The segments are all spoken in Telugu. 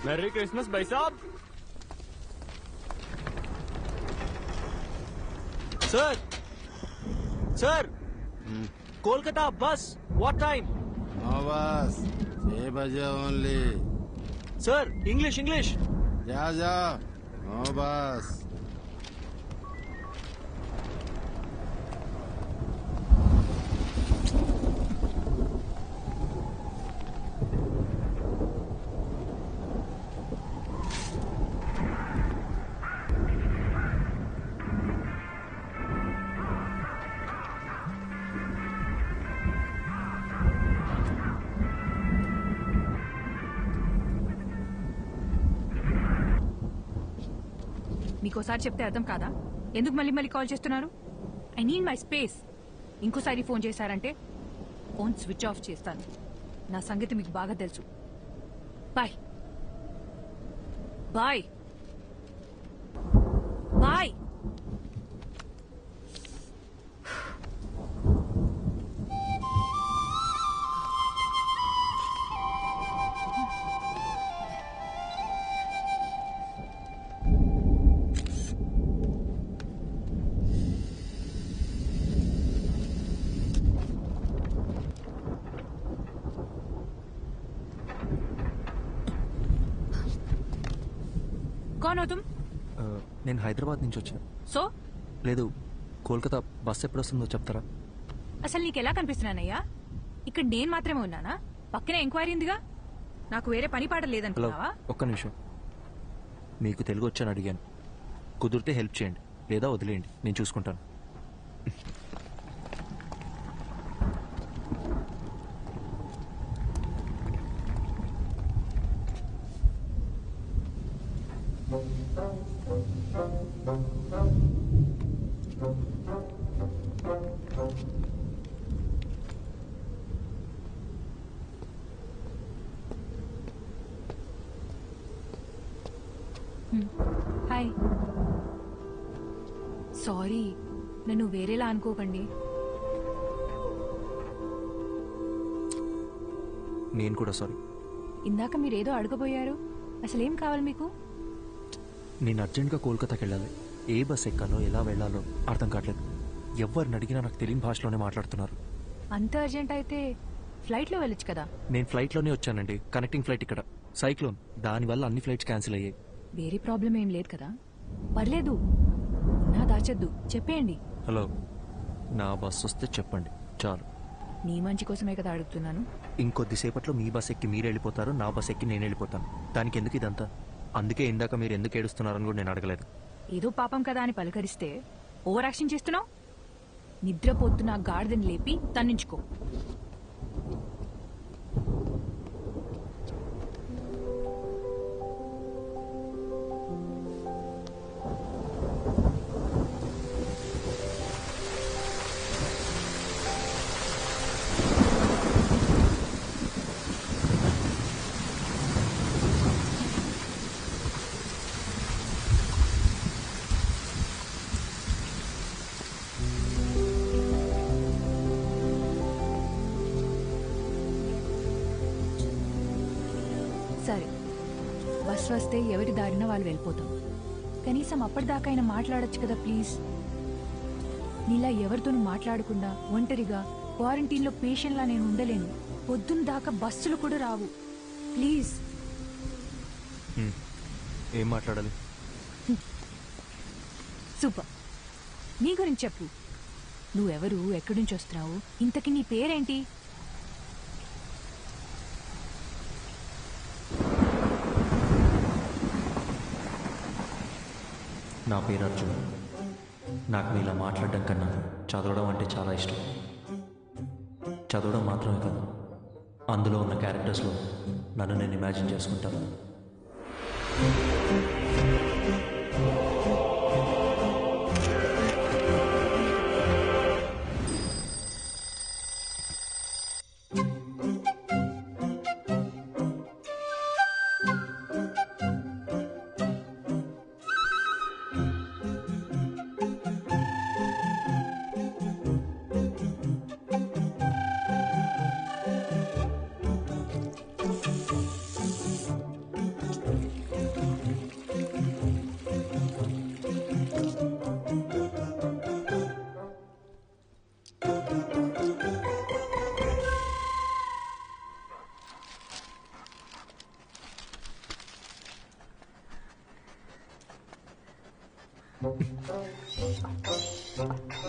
मैरी क्रिसमस भाई साहब। सर सर कोलकाता बस व्हाट टाइम? नो बस 6 बजे ओनली। Sir English English. जा जा नो बस। మీకోసారి చెప్తే అర్థం కాదా? ఎందుకు మళ్ళీ మళ్ళీ కాల్ చేస్తున్నారు? I need my space. ఇంకోసారి ఫోన్ చేశారంటే ఫోన్ స్విచ్ ఆఫ్ చేస్తాను. నా సంగతి మీకు బాగా తెలుసు. Bye bye bye. कौन हो तुम? నేను హైదరాబాద్ నుంచి వచ్చాను. సో లేదు, కోల్కతా బస్ ఎప్పుడు వస్తుందో చెప్తారా? అసలు నీకెలా కనిపిస్తున్నానయ్యా? ఇక్కడ నేను మాత్రమే ఉన్నానా? పక్కనే ఎంక్వైరీ ఉందిగా. నాకు వేరే పని పాట హలో, లేదనుకున్నావా? ఒక్క నిమిషం. మీకు తెలుగు వచ్చని అడిగాను. కుదిరితే హెల్ప్ చేయండి, లేదా వదిలేయండి, నేను చూసుకుంటాను. హాయ్. సారీ, నన్ను వేరేలా అనుకోకండి. నేను కూడా సారీ. ఇందాక మీరేదో అడగబోయారు. అసలేం కావాలి మీకు? నేను అర్జెంట్గా కోల్కతాకి వెళ్ళాలి. ఏ బస్ ఎక్కాలో ఎలా వెళ్ళాలో అర్థం కావట్లేదు. ఎవరిని అడిగినా నాకు తెలియని భాషలోనే మాట్లాడుతున్నారు. అంత అర్జెంట్ అయితే ఫ్లైట్లో వెళ్ళొచ్చు కదా. నేను ఫ్లైట్లోనే వచ్చానండి. కనెక్టింగ్ ఫ్లైట్ ఇక్కడ. సైక్లోన్, దానివల్ల అన్ని ఫ్లైట్స్ క్యాన్సిల్ అయ్యాయి. వేరే ప్రాబ్లం ఏం లేదు కదా? పర్లేదు, ఉన్నా దాచొద్దు, చెప్పేయండి. హలో, నా బస్ వస్తే చెప్పండి చాలు. నీ మంచి కోసమే కదా అడుగుతున్నాను. ఇంకొద్దిసేపట్లో మీ బస్ ఎక్కి మీరు వెళ్ళిపోతారు, నా బస్ ఎక్కి నేను వెళ్ళిపోతాను. దానికి ఎందుకు ఇదంతా? అందుకే ఇందాక మీరు ఎందుకు ఏడుస్తున్నారని కూడా నేను అడగలేదు. ఏదో పాపం కదా అని పలకరిస్తే ఓవర్ యాక్షన్ చేస్తున్నావు. నిద్రపోతున్న గాడిదని లేపి తన్నించుకో. సరే, బస్ వస్తే ఎవరి దారిన వాళ్ళు వెళ్ళిపోతాం. కనీసం అప్పటిదాకా అయినా మాట్లాడొచ్చు కదా ప్లీజ్. నీలా ఎవరితోనూ మాట్లాడకుండా ఒంటరిగా క్వారంటైన్లో పేషెంట్లా నేను ఉండలేను. పొద్దున్న దాకా బస్సులు కూడా రావు. ప్లీజ్. ఏం మాట్లాడాలి? సూపర్. నీ గురించి చెప్పు. నువ్వెవరు, ఎక్కడి నుంచి వస్తున్నావు, ఇంతకీ నీ పేరేంటి? నా పేరు అర్జున్. నాకు మీలా మాట్లాడడం కన్నా చదవడం అంటే చాలా ఇష్టం. చదవడం మాత్రమే కాదు, అందులో ఉన్న క్యారెక్టర్స్లో నన్ను నేను ఇమాజిన్ చేసుకుంటాను.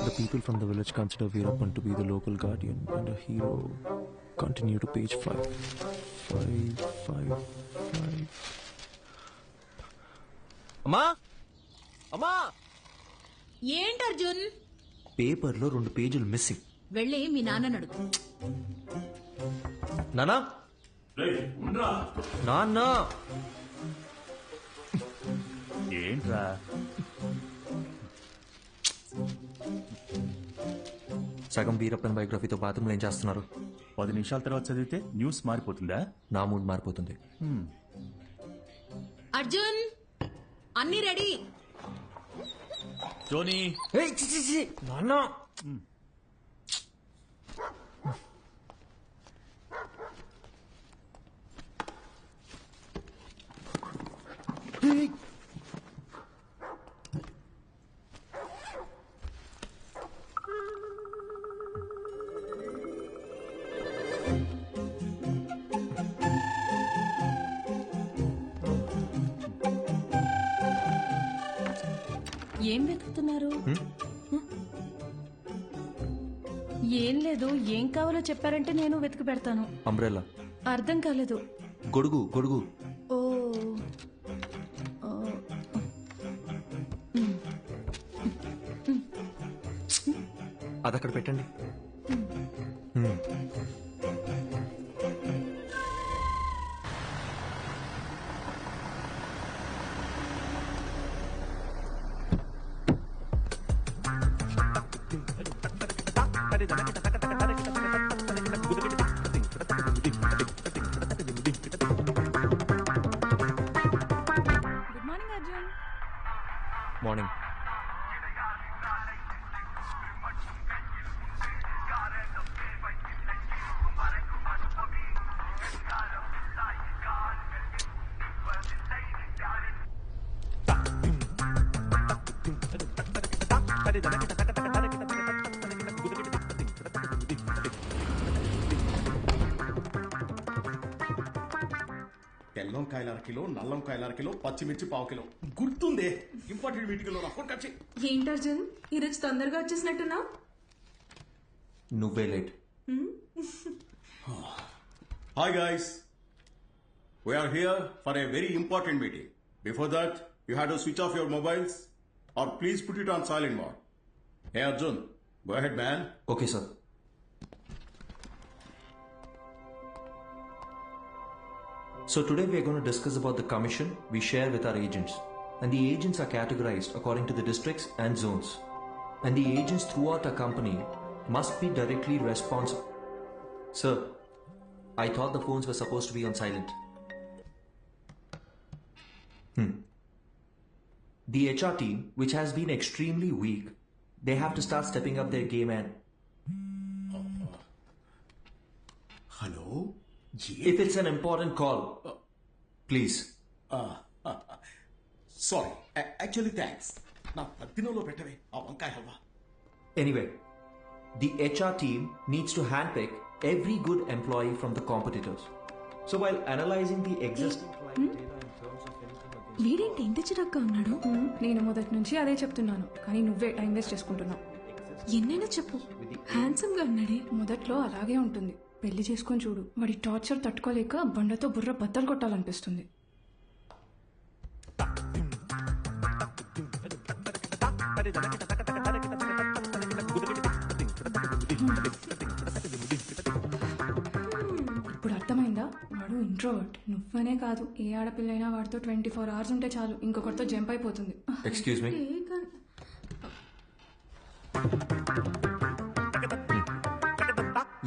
The people from the village consider Veerappan to be the local guardian and a hero. Continue to page 5. 5. అమ్మా అమ్మా ఏంటి అర్జున్? పేపర్లో 2 పేజీలు మిస్సింగ్. వెళ్ళి మీ నాన్నని అడుగు. నానా నాన్న ఏంట్రా? సగం వీరప్పన్ బయోగ్రఫీతో బాత్రూంలో ఏం చేస్తున్నారు? 10 నిమిషాల తర్వాత చదివితే న్యూస్ మారిపోతుందా? నా మూడ్ మారిపోతుంది. అర్జున్, అన్ని రెడీ. జోనీ, నాన్న ఏం వెతుకుతున్నారు? ఏం లేదు, ఏం కావాలో చెప్పారంటే నేను వెతికి పెడతాను. అంబ్రెల్లా. అర్థం కాలేదు. గొడుగు గొడుగు. ఓ అది అక్కడ పెట్టండి. Good morning Arjun. మార్నింగ్. తెల్లంకాయల అరకిలో, నల్లంకాయల అరకిలో, పచ్చిమిర్చి పావు కిలో. గుర్తుందే, ఇంపార్టెంట్ మీటింగ్ లో కచ్చి. ఏంటి అర్జున్, ఈరోజు తొందరగా వచ్చేసినట్టున్నా? నువ్వే late. Hi guys, we are here for a very important meeting. Before that, you had to switch off your mobiles or please put it on silent mode. Hey Arjun, go ahead man. Okay sir. So today we are going to discuss about the commission we share with our agents. And the agents are categorized according to the districts and zones. And the agents throughout our company must be directly responsible. Sir, I thought the phones were supposed to be on silent. The HR team, which has been extremely weak, they have to start stepping up their game and... Hello? If it's an important call, please. Sorry, actually thanks. నా పత్తినోలో పెట్టవే ఆ వంకాయ halwa. Anyway, the HR team needs to handpick every good employee from the competitors. So while analyzing the existing client data in terms of anything... వీడేంటి ఇంత చిరాగ్గా ఉన్నాడు? నేను మొదటి నుంచి అదే చెప్తున్నాను, కానీ నువ్వే టైం వేస్ట్ చేసుకుంటున్నావు. ఎన్నైనా చెప్పు, హ్యాండ్సమ్ గా ఉన్నాడే. మొదట్లో అలాగే ఉంటుంది, పెళ్లి చేసుకొని చూడు. వాడి టార్చర్ తట్టుకోలేక బండతో బుర్ర బద్దలు కొట్టాలనిపిస్తుంది. ఇప్పుడు అర్థమైందా? వాడు ఇంట్రోవర్ట్. నువ్వనే కాదు, ఏ ఆడపిల్లైనా వాడితో 24 hours ఉంటే చాలు, ఇంకొకరితో జంప్ అయిపోతుంది. Excuse me.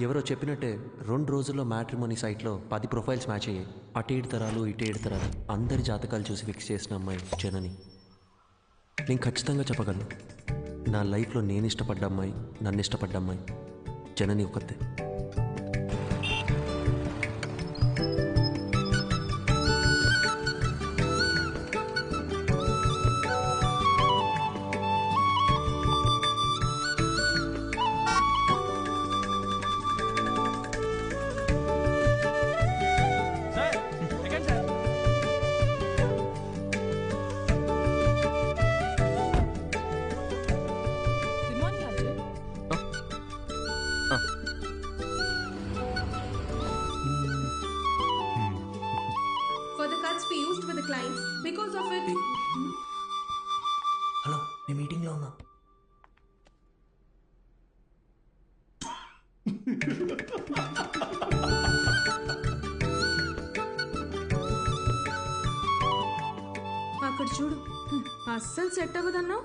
ఎవరో చెప్పినట్టే 2 రోజుల్లో మ్యాట్రిమోనీ సైట్లో 10 ప్రొఫైల్స్ మ్యాచ్ అయ్యాయి. అటేడు తరాలు ఇటేడు తరాలు అందరి జాతకాలు చూసి ఫిక్స్ చేసిన అమ్మాయి జనని. నేను ఖచ్చితంగా చెప్పగలను, నా లైఫ్లో నేను ఇష్టపడ్డ అమ్మాయి, నన్ను ఇష్టపడ్డ అమ్మాయి జనని ఒకతే. plans we used with the clients. Because of it, hello నేను మీటింగ్లో ఉన్నా. అక్కడ చూడు అస్సలు సెట్ అవ్వదన్నా.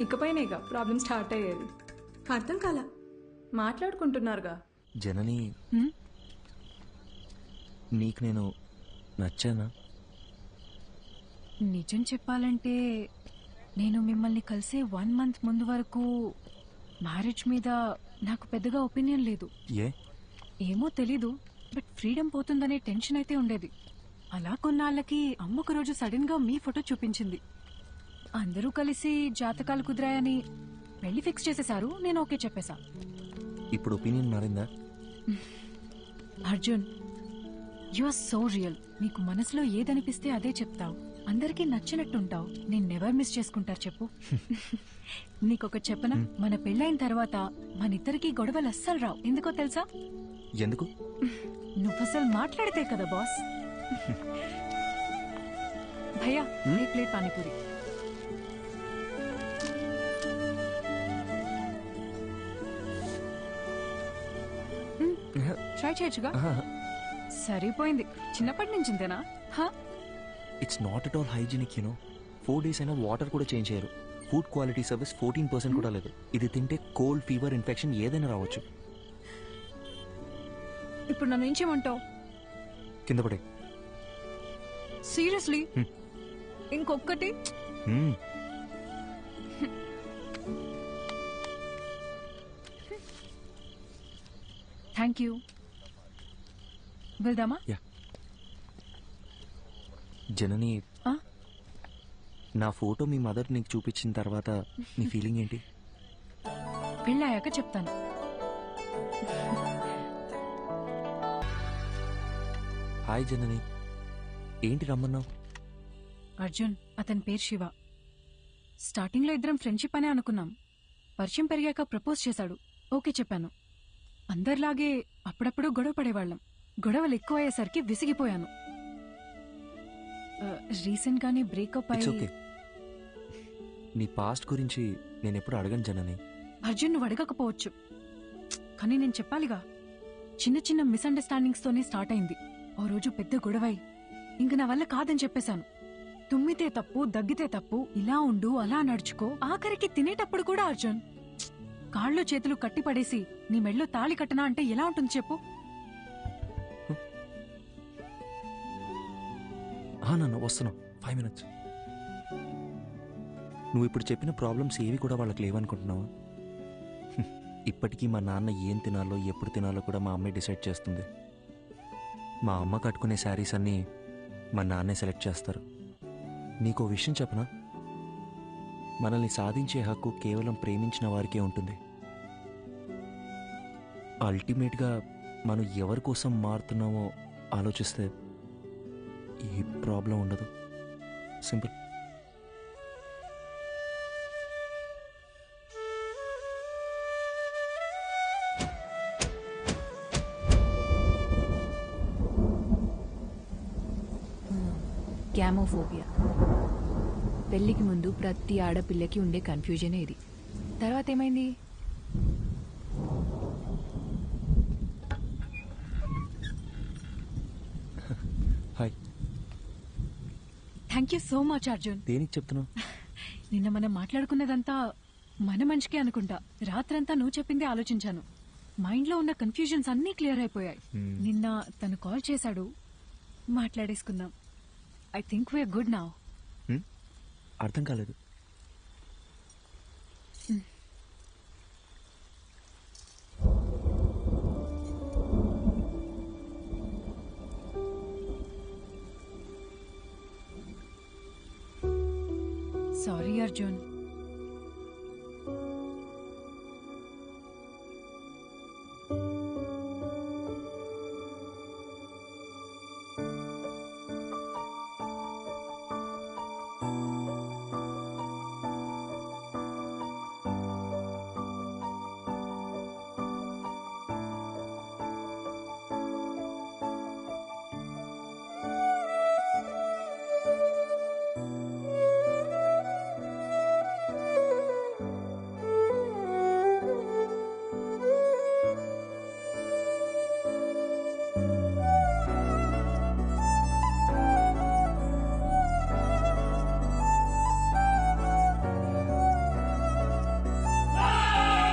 ఇకపైనేగా ప్రాబ్లం స్టార్ట్ అయ్యేది. అర్థం కాల. మాట్లాడుకుంటున్నారుగా. జనని, నీకు నేను నచ్చానా? నిజం చెప్పాలంటే నేను మిమ్మల్ని కలిసే 1 month ముందు వరకు మ్యారేజ్ మీద నాకు పెద్దగా ఒపీనియన్ లేదు. ఏమో తెలీదు, బట్ ఫ్రీడమ్ పోతుందనే టెన్షన్ అయితే ఉండేది. అలా కొన్నాళ్ళకి అమ్మ ఒక రోజు సడన్ గా మీ ఫోటో చూపించింది. అందరూ కలిసి జాతకాలు కుదిరాయని పెళ్లి ఫిక్స్ చేసేశారు. నేను ఓకే చెప్పేశా. ఇప్పుడు ఒపీనియన్ మారిందా? Arjun, you are so real. నీకు మనసులో ఏదనిపిస్తే అదే చెప్తావు. అందరికీ నచ్చినట్టుంటావు. నేను నెవర్ మిస్ చేసుకుంటారు చెప్పు. నీకొకటి చెప్పనా, మన పెళ్ళైన తర్వాత మనిద్దరికి గొడవలు అస్సలు రావు. ఎందుకో తెలుసా? ఎందుకు? నువ్వసలు మాట్లాడితే కదా బాస్. భయ్యా, ఏ ప్లేట్ పానీపూరి. ట్రై చేయొచ్చుగా. సరిపోయింది. చిన్నప్పటి నుంచి ఇంతేనా? It's not at all hygienic, 4 days అయినా వాటర్ కూడా చేంజ్ చేయరు. ఫుడ్ క్వాలిటీ సర్వీస్ 14% కూడా లేదు. ఇది తింటే కోల్డ్, ఫీవర్, ఇన్ఫెక్షన్ ఏదైనా రావచ్చు. ఇప్పుడు నన్ను ఏం చేయమంటావు? కింద పడే. సీరియస్లీ? ఇంకొక్కటి. Thank you. వెళ్దామా? జనని, నా ఫోటో మీ మదర్ నీకు చూపించిన తర్వాత నీ ఫీలింగ్ ఏంటి? పెళ్ళాయాక చెప్తాను. హాయ్ జనని, ఏంటి రమ్మన్నావు? అర్జున్, అతని పేరు శివ. స్టార్టింగ్ లో ఇద్దరం ఫ్రెండ్షిప్ అనే అనుకున్నాం. పరిచయం పెరిగాక ప్రపోజ్ చేశాడు. ఓకే చెప్పాను. అందరిలాగే అప్పుడప్పుడు గొడవ పడేవాళ్ళం. గొడవలు ఎక్కువయ్యేసరికి విసిగిపోయాను. రీసెంట్ గానే బ్రేకప్ అయ్యి. నీ పాస్ట్ గురించి నేను ఎప్పుడు అడగను జనని. అర్జున్, నువ్వు అడగకపోవచ్చు, కానీ నేను చెప్పాలిగా. చిన్న చిన్న మిస్అండర్స్టాండింగ్స్ తోనే స్టార్ట్ అయింది. ఓ రోజు పెద్ద గొడవై ఇంక నా వల్ల కాదని చెప్పేశాను. తుమ్మితే తప్పు, దగ్గితే తప్పు, ఇలా ఉండు, అలా నడుచుకో. ఆఖరికి తినేటప్పుడు కూడా అర్జున్ కాళ్ళు చేతులు కట్టి పడేసి నీ మెళ్ళో తాళి కట్టనా అంటే ఎలా ఉంటుంది చెప్పు? నాన్న వస్తున్నావు, 5 minutes. నువ్వు ఇప్పుడు చెప్పిన ప్రాబ్లమ్స్ ఏవి కూడా వాళ్ళకి లేవనుకుంటున్నావా? ఇప్పటికీ మా నాన్న ఏం తినాలో, ఎప్పుడు తినాలో కూడా మా అమ్మే డిసైడ్ చేస్తుంది. మా అమ్మ కట్టుకునే శారీస్ అన్నీ మా నాన్నే సెలెక్ట్ చేస్తారు. నీకో విషయం చెప్పనా? మనల్ని సాధించే హక్కు కేవలం ప్రేమించిన వారికే ఉంటుంది. అల్టిమేట్గా మనం ఎవరి కోసం మారుతున్నామో ఆలోచిస్తే ఏ ప్రాబ్లం ఉండదు. సింపుల్. గ్యామోఫోబియా. పెళ్లికి ముందు ప్రతి ఆడపిల్లకి ఉండే కన్ఫ్యూజనే ఇది. తర్వాత ఏమైంది? Hi. Thank you so much Arjun. దేనికి చెప్తున్నావు? నిన్న మనం మాట్లాడుకున్నదంతా మన మంచికే అనుకుంటా. రాత్రంతా నువ్వు చెప్పిందే ఆలోచించాను. మైండ్లో ఉన్న కన్ఫ్యూజన్స్ అన్నీ క్లియర్ అయిపోయాయి. నిన్న తను కాల్ చేశాడు, మాట్లాడేసుకుందాం. I think we're good now. అర్థం కాలేదు. సారీ అర్జున్,